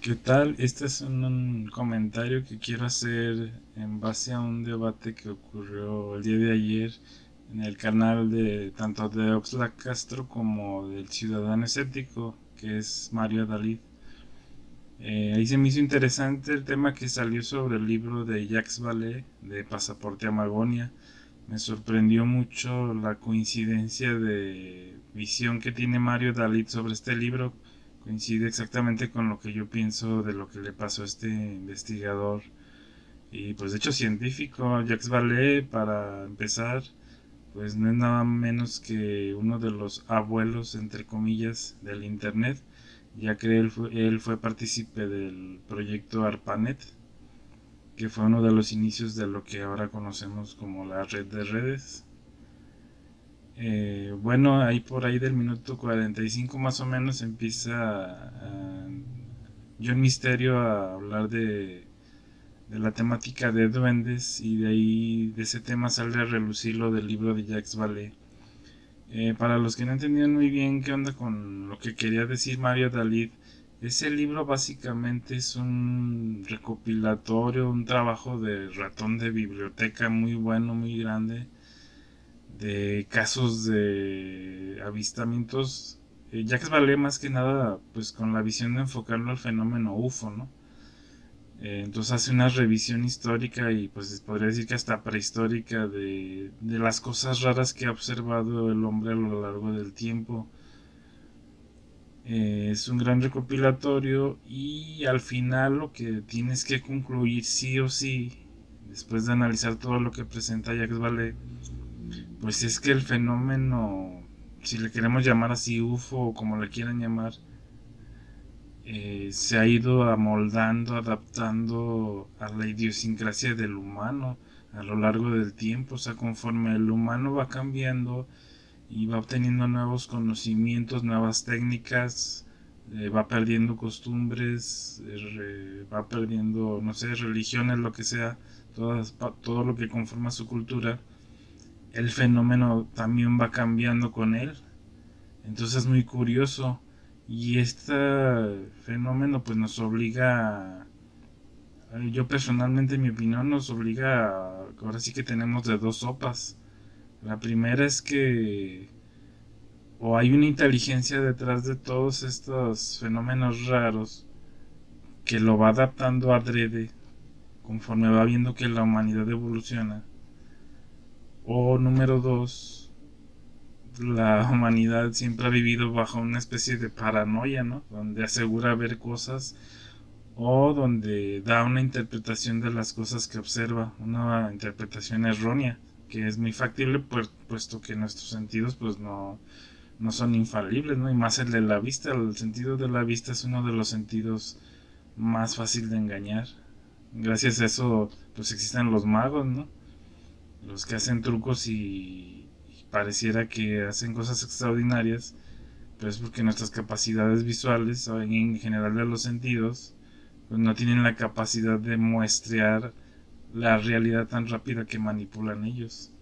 ¿Qué tal? Este es un comentario que quiero hacer en base a un debate que ocurrió el día de ayer en el canal de tanto de Oxlack Castro como del Ciudadano Escéptico, que es Mario Dalí. Ahí se me hizo interesante el tema que salió sobre el libro de Jacques Vallée de Pasaporte a Magonia. Me sorprendió mucho la coincidencia de visión que tiene Mario Dalit sobre este libro. Coincide exactamente con lo que yo pienso de lo que le pasó a este investigador y pues de hecho científico. Jacques Vallée, para empezar, pues no es nada menos que uno de los abuelos, entre comillas, del Internet, ya que él fue partícipe del proyecto ARPANET, que fue uno de los inicios de lo que ahora conocemos como la red de redes. Bueno, ahí por ahí del minuto 45 más o menos empieza John Misterio a hablar de la temática de duendes y de ahí de ese tema sale a relucir lo del libro de Jacques Vallée. Para los que no entendían muy bien qué onda con lo que quería decir Mario Dalit, ese libro básicamente es un recopilatorio, un trabajo de ratón de biblioteca muy bueno, muy grande, de casos de avistamientos. Jacques Vallée más que nada pues con la visión de enfocarlo al fenómeno UFO, ¿no? Entonces hace una revisión histórica y pues podría decir que hasta prehistórica de las cosas raras que ha observado el hombre a lo largo del tiempo. Es un gran recopilatorio y al final lo que tienes que concluir sí o sí, después de analizar todo lo que presenta Jacques Vallée, pues es que el fenómeno, si le queremos llamar así UFO o como le quieran llamar, se ha ido amoldando, adaptando a la idiosincrasia del humano a lo largo del tiempo. O sea, conforme el humano va cambiando y va obteniendo nuevos conocimientos, nuevas técnicas, va perdiendo costumbres, va perdiendo, no sé, religiones, lo que sea, todo lo que conforma su cultura, el fenómeno también va cambiando con él. Entonces es muy curioso. Y este fenómeno pues nos obliga, yo personalmente en mi opinión nos obliga, ahora sí que tenemos de dos sopas. La primera es que o hay una inteligencia detrás de todos estos fenómenos raros que lo va adaptando adrede conforme va viendo que la humanidad evoluciona. O número dos, la humanidad siempre ha vivido bajo una especie de paranoia, ¿no? Donde asegura ver cosas o donde da una interpretación de las cosas que observa, una interpretación errónea, que es muy factible puesto que nuestros sentidos pues no son infalibles, ¿no? Y más el de la vista, el sentido de la vista es uno de los sentidos más fácil de engañar. Gracias a eso pues existen los magos, ¿no? Los que hacen trucos y pareciera que hacen cosas extraordinarias, pero es porque nuestras capacidades visuales, o en general de los sentidos, pues no tienen la capacidad de muestrear la realidad tan rápida que manipulan ellos.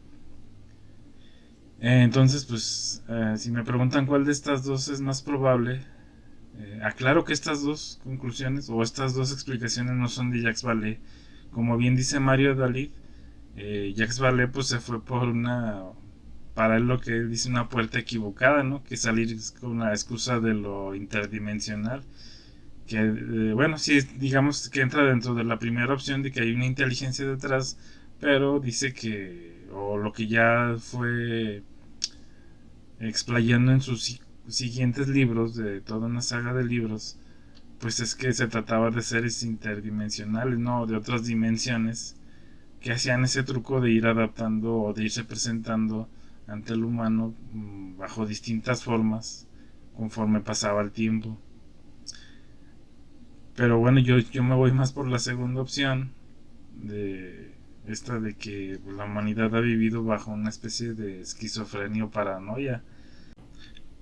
Entonces, pues, si me preguntan cuál de estas dos es más probable, aclaro que estas dos conclusiones o estas dos explicaciones no son de Jacques Vallée. Como bien dice Mario Dalit, Jacques Vallée pues se fue por para él lo que él dice una puerta equivocada, ¿no? Que salir con la excusa de lo interdimensional. Que, bueno, sí, digamos que entra dentro de la primera opción de que hay una inteligencia detrás, pero dice que, o lo que ya fue explayando en sus siguientes libros, de toda una saga de libros, pues es que se trataba de seres interdimensionales, ¿no? De otras dimensiones, que hacían ese truco de ir adaptando o de irse presentando ante el humano bajo distintas formas conforme pasaba el tiempo. Pero bueno, yo me voy más por la segunda opción, de esta de que la humanidad ha vivido bajo una especie de esquizofrenia o paranoia,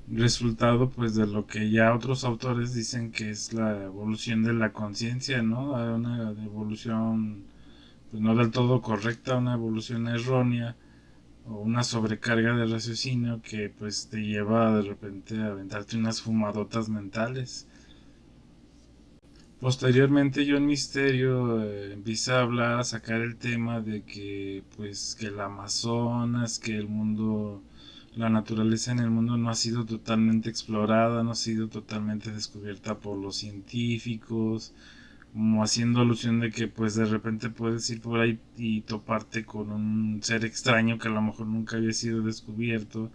resultado pues de lo que ya otros autores dicen que es la evolución de la conciencia, ¿no? Hay una evolución pues no del todo correcta, una evolución errónea o una sobrecarga de raciocinio que pues te lleva de repente a aventarte unas fumadotas mentales. Posteriormente John Misterio empieza a hablar, a sacar el tema de que pues que el Amazonas, que el mundo, la naturaleza en el mundo no ha sido totalmente explorada, no ha sido totalmente descubierta por los científicos, como haciendo alusión de que pues de repente puedes ir por ahí y toparte con un ser extraño que a lo mejor nunca había sido descubierto.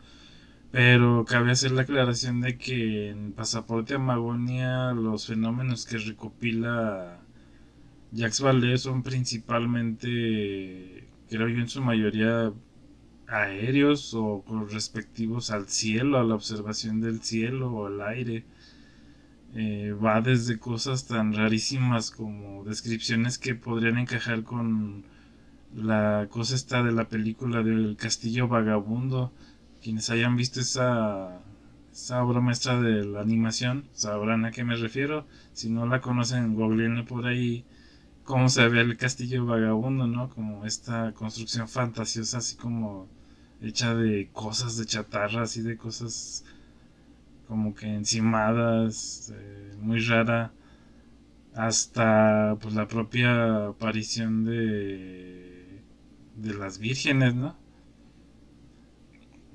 Pero cabe hacer la aclaración de que en Pasaporte Amagonia los fenómenos que recopila Jacques Vallée son principalmente, creo yo en su mayoría, aéreos o respectivos al cielo, a la observación del cielo o al aire. Va desde cosas tan rarísimas como descripciones que podrían encajar con la cosa esta de la película del Castillo Vagabundo. Quienes hayan visto esa obra maestra de la animación sabrán a qué me refiero. Si no la conocen, googleenlo por ahí cómo se ve el Castillo Vagabundo, ¿no? Como esta construcción fantasiosa, así como hecha de cosas de chatarra, así de cosas como que encimadas, muy rara, hasta pues la propia aparición de las vírgenes, ¿no?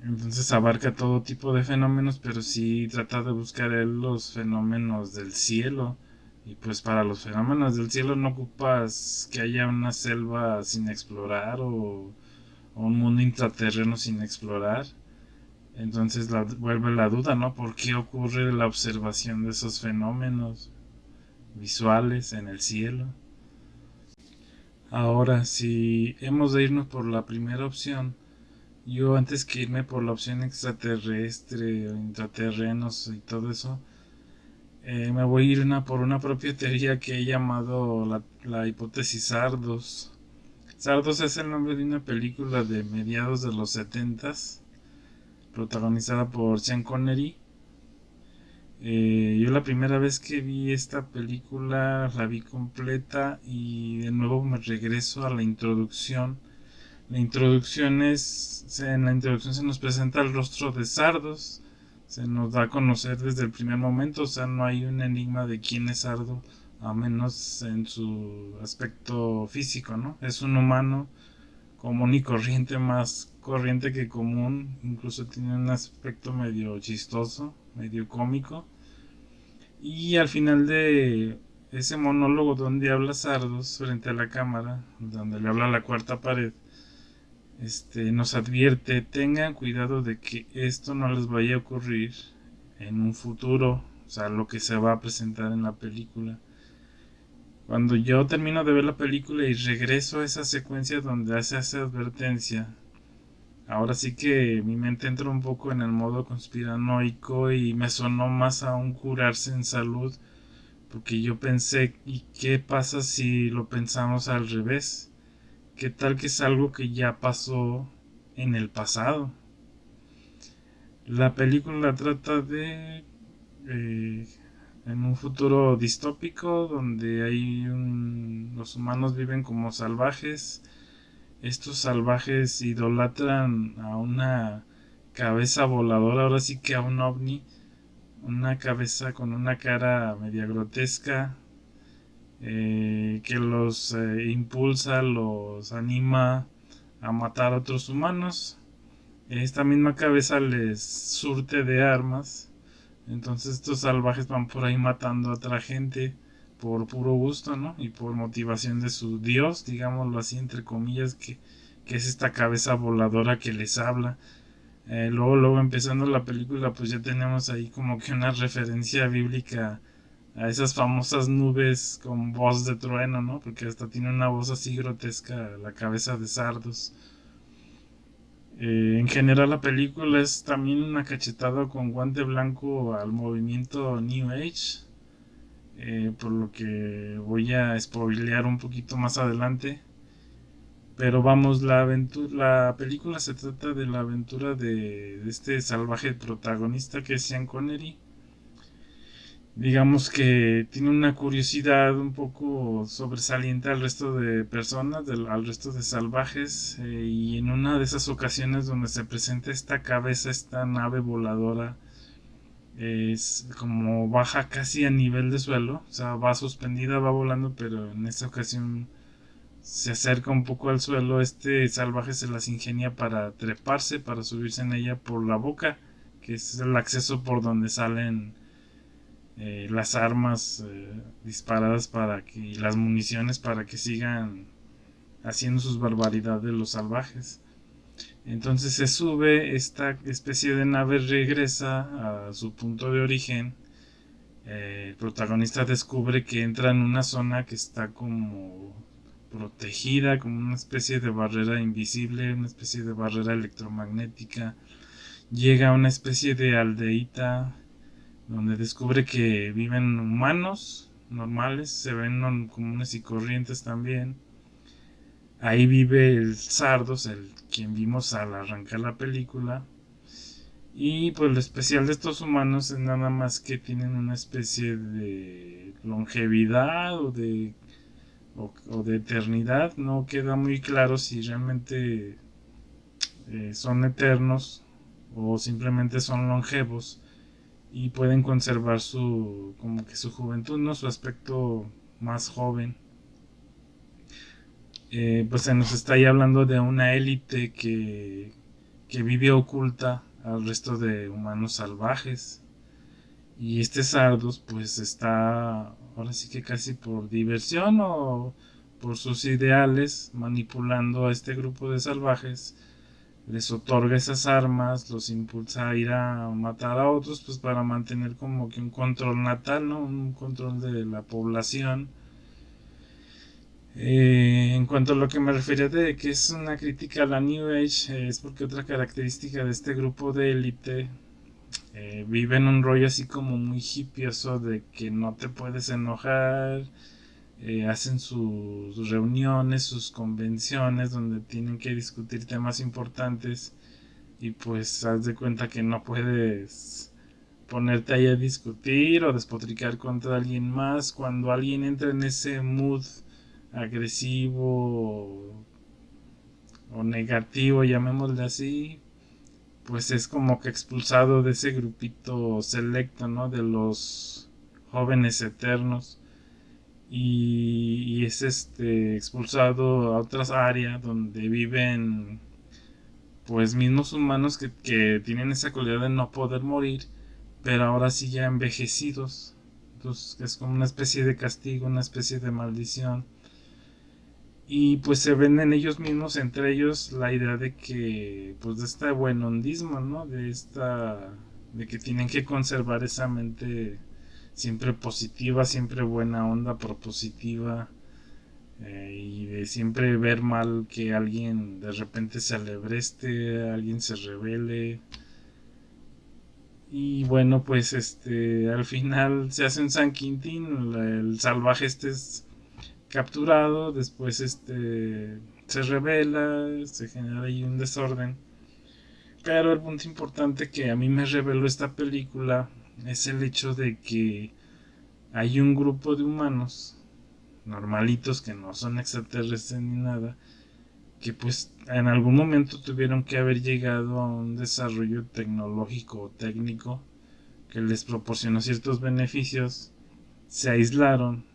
Entonces abarca todo tipo de fenómenos, pero sí trata de buscar él los fenómenos del cielo. Y pues para los fenómenos del cielo no ocupas que haya una selva sin explorar o un mundo intraterreno sin explorar. Entonces vuelve la duda, ¿no? ¿Por qué ocurre la observación de esos fenómenos visuales en el cielo? Ahora, si hemos de irnos por la primera opción, yo antes que irme por la opción extraterrestre o intraterrenos y todo eso, me voy a ir por una propia teoría que he llamado la hipótesis Sardos. Sardos es el nombre de una película de mediados de los 70s, protagonizada por Sean Connery. Yo la primera vez que vi esta película la vi completa y de nuevo me regreso a la introducción. En la introducción se nos presenta el rostro de Sardos, se nos da a conocer desde el primer momento, o sea, no hay un enigma de quién es Sardo, a menos en su aspecto físico, ¿no? Es un humano común y corriente, más corriente que común, incluso tiene un aspecto medio chistoso, medio cómico. Y al final de ese monólogo donde habla Sardos frente a la cámara, donde le habla a la cuarta pared, nos advierte: tengan cuidado de que esto no les vaya a ocurrir en un futuro, o sea, lo que se va a presentar en la película. Cuando yo termino de ver la película y regreso a esa secuencia donde hace esa advertencia, ahora sí que mi mente entra un poco en el modo conspiranoico y me sonó más a un curarse en salud, porque yo pensé, ¿y qué pasa si lo pensamos al revés? ¿Qué tal que es algo que ya pasó en el pasado? La película trata de eh, en un futuro distópico donde los humanos viven como salvajes. Estos salvajes idolatran a una cabeza voladora, ahora sí que a un ovni, una cabeza con una cara media grotesca, que los impulsa, los anima a matar a otros humanos. Esta misma cabeza les surte de armas. Entonces estos salvajes van por ahí matando a otra gente por puro gusto, ¿no? Y por motivación de su dios, digámoslo así, entre comillas, que es esta cabeza voladora que les habla. Luego empezando la película, pues ya tenemos ahí como que una referencia bíblica a esas famosas nubes con voz de trueno, ¿no? Porque hasta tiene una voz así grotesca, la cabeza de Sardos. En general la película es también una cachetada con guante blanco al movimiento New Age, por lo que voy a spoilear un poquito más adelante. Pero vamos, la película se trata de la aventura de este salvaje protagonista que es Sean Connery. Digamos que tiene una curiosidad un poco sobresaliente al resto de personas, al resto de salvajes, y en una de esas ocasiones donde se presenta esta cabeza, esta nave voladora, es como baja casi a nivel de suelo, o sea, va suspendida, va volando, pero en esta ocasión se acerca un poco al suelo. Este salvaje se las ingenia para treparse, para subirse en ella por la boca, que es el acceso por donde salen las armas disparadas para que, y las municiones para que sigan haciendo sus barbaridades los salvajes. Entonces se sube, esta especie de nave regresa a su punto de origen. El protagonista descubre que entra en una zona que está como protegida, como una especie de barrera invisible, una especie de barrera electromagnética. Llega a una especie de aldeíta donde descubre que viven humanos normales, se ven comunes y corrientes también. Ahí vive el Sardos, el quien vimos al arrancar la película. Y pues lo especial de estos humanos es nada más que tienen una especie de longevidad o de eternidad. No queda muy claro si realmente son eternos o simplemente son longevos y pueden conservar su como que su juventud, no, su aspecto más joven. Pues se nos está ahí hablando de una élite que vive oculta al resto de humanos salvajes. Y este Sardos pues está ahora sí que casi por diversión o por sus ideales manipulando a este grupo de salvajes. Les otorga esas armas, los impulsa a ir a matar a otros pues para mantener como que un control natal, ¿no? Un control de la población. En cuanto a lo que me refería de que es una crítica a la New Age, es porque otra característica de este grupo de élite viven un rollo así como muy hippioso de que no te puedes enojar, hacen sus reuniones, sus convenciones donde tienen que discutir temas importantes y pues haz de cuenta que no puedes ponerte ahí a discutir o despotricar contra alguien más. Cuando alguien entra en ese mood agresivo o negativo, llamémosle así, pues es como que expulsado de ese grupito selecto, ¿no? De los jóvenes eternos. Y es expulsado a otras áreas donde viven pues mismos humanos que tienen esa cualidad de no poder morir, pero ahora sí ya envejecidos. Entonces es como una especie de castigo, una especie de maldición. Y pues se ven en ellos mismos, entre ellos, la idea de que, pues de este buen hondismo, ¿no? De que tienen que conservar esa mente siempre positiva, siempre buena onda, propositiva, y de siempre ver mal que alguien de repente se alebreste, alguien se revele. Y bueno, pues al final se hace un San Quintín, el salvaje es capturado, después se revela, se genera ahí un desorden. Pero el punto importante que a mí me reveló esta película es el hecho de que hay un grupo de humanos normalitos que no son extraterrestres ni nada, que pues en algún momento tuvieron que haber llegado a un desarrollo tecnológico o técnico que les proporcionó ciertos beneficios, se aislaron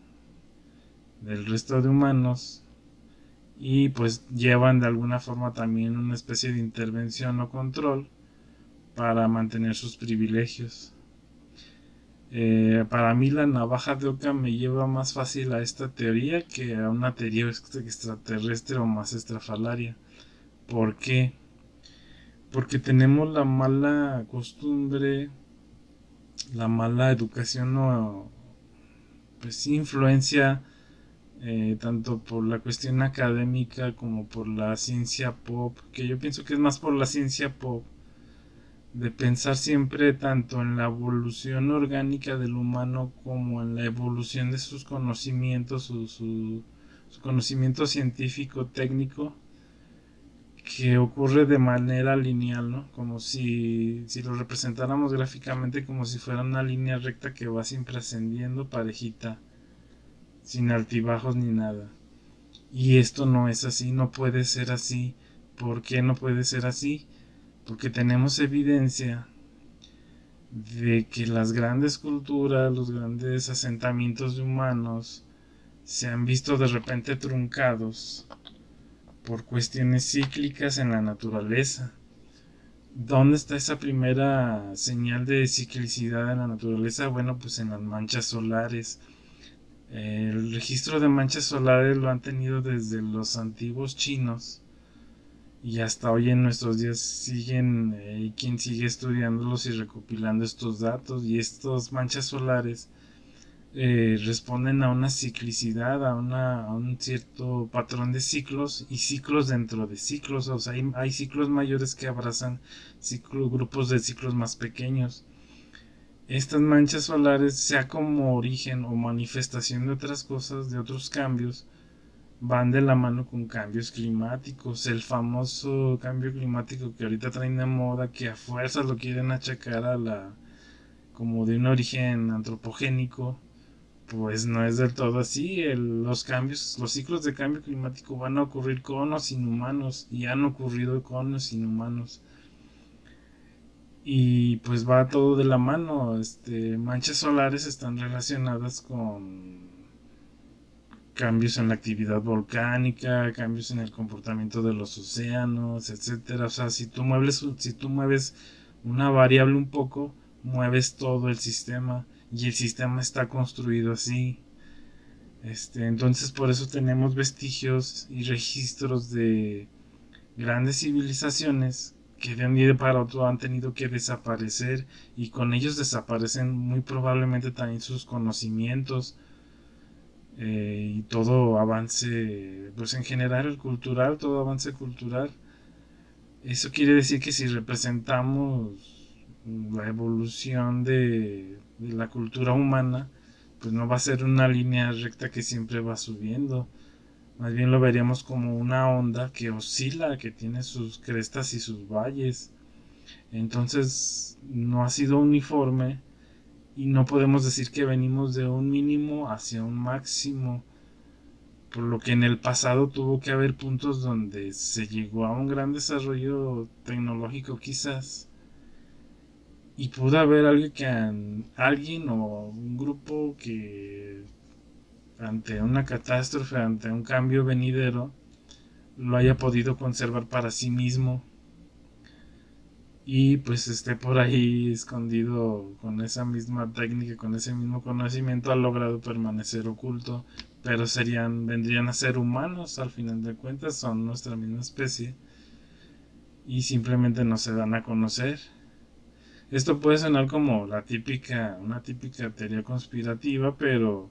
del resto de humanos y pues llevan de alguna forma también una especie de intervención o control para mantener sus privilegios. Para mí la navaja de Oca me lleva más fácil a esta teoría que a una teoría extraterrestre o más estrafalaria. ¿Por qué? Porque tenemos la mala costumbre, la mala educación o pues influencia tanto por la cuestión académica como por la ciencia pop, que yo pienso que es más por la ciencia pop, de pensar siempre tanto en la evolución orgánica del humano como en la evolución de sus conocimientos, su conocimiento científico, técnico, que ocurre de manera lineal, ¿no? Como si lo representáramos gráficamente como si fuera una línea recta que va siempre ascendiendo parejita, sin altibajos ni nada. Y esto no es así, no puede ser así. ¿Por qué no puede ser así? Porque tenemos evidencia de que las grandes culturas, los grandes asentamientos de humanos se han visto de repente truncados por cuestiones cíclicas en la naturaleza. ¿Dónde está esa primera señal de ciclicidad en la naturaleza? Bueno, pues en las manchas solares. El registro de manchas solares lo han tenido desde los antiguos chinos y hasta hoy en nuestros días siguen, quien sigue estudiándolos y recopilando estos datos, y estas manchas solares responden a una ciclicidad, a un cierto patrón de ciclos y ciclos dentro de ciclos. O sea, hay ciclos mayores que abrazan grupos de ciclos más pequeños. Estas manchas solares, sea como origen o manifestación de otras cosas, de otros cambios, van de la mano con cambios climáticos. El famoso cambio climático que ahorita traen de moda, que a fuerzas lo quieren achacar a como de un origen antropogénico, pues no es del todo así. Los cambios, los ciclos de cambio climático van a ocurrir con o sin humanos, y han ocurrido con o sin humanos. Y pues va todo de la mano. Manchas solares están relacionadas con cambios en la actividad volcánica, cambios en el comportamiento de los océanos, etcétera. O sea, si tú mueves una variable un poco, mueves todo el sistema, y el sistema está construido así. Entonces por eso tenemos vestigios y registros de grandes civilizaciones que de un día para otro han tenido que desaparecer, y con ellos desaparecen muy probablemente también sus conocimientos, y todo avance, pues en general el cultural, todo avance cultural. Eso quiere decir que si representamos la evolución de la cultura humana, pues no va a ser una línea recta que siempre va subiendo. Más bien lo veríamos como una onda que oscila, que tiene sus crestas y sus valles. Entonces no ha sido uniforme, y no podemos decir que venimos de un mínimo hacia un máximo, por lo que en el pasado tuvo que haber puntos donde se llegó a un gran desarrollo tecnológico quizás, y pudo haber alguien o un grupo que ante una catástrofe, ante un cambio venidero, lo haya podido conservar para sí mismo, y pues esté por ahí escondido con esa misma técnica, con ese mismo conocimiento, ha logrado permanecer oculto. Pero vendrían a ser humanos, al final de cuentas son nuestra misma especie, y simplemente no se dan a conocer. Esto puede sonar como una típica teoría conspirativa, pero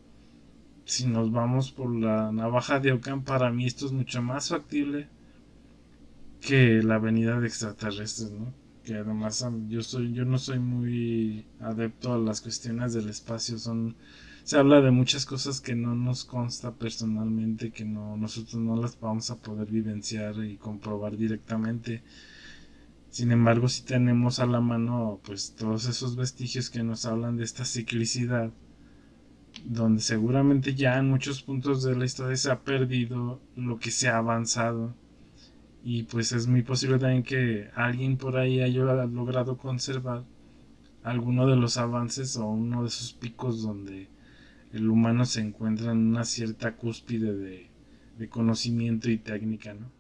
si nos vamos por la navaja de Ockham, para mí esto es mucho más factible que la venida de extraterrestres, ¿no? Que además yo no soy muy adepto a las cuestiones del espacio. Se habla de muchas cosas que no nos consta personalmente, que nosotros no las vamos a poder vivenciar y comprobar directamente. Sin embargo, si tenemos a la mano pues todos esos vestigios que nos hablan de esta ciclicidad, donde seguramente ya en muchos puntos de la historia se ha perdido lo que se ha avanzado, y pues es muy posible también que alguien por ahí haya logrado conservar alguno de los avances o uno de esos picos donde el humano se encuentra en una cierta cúspide de conocimiento y técnica, ¿no?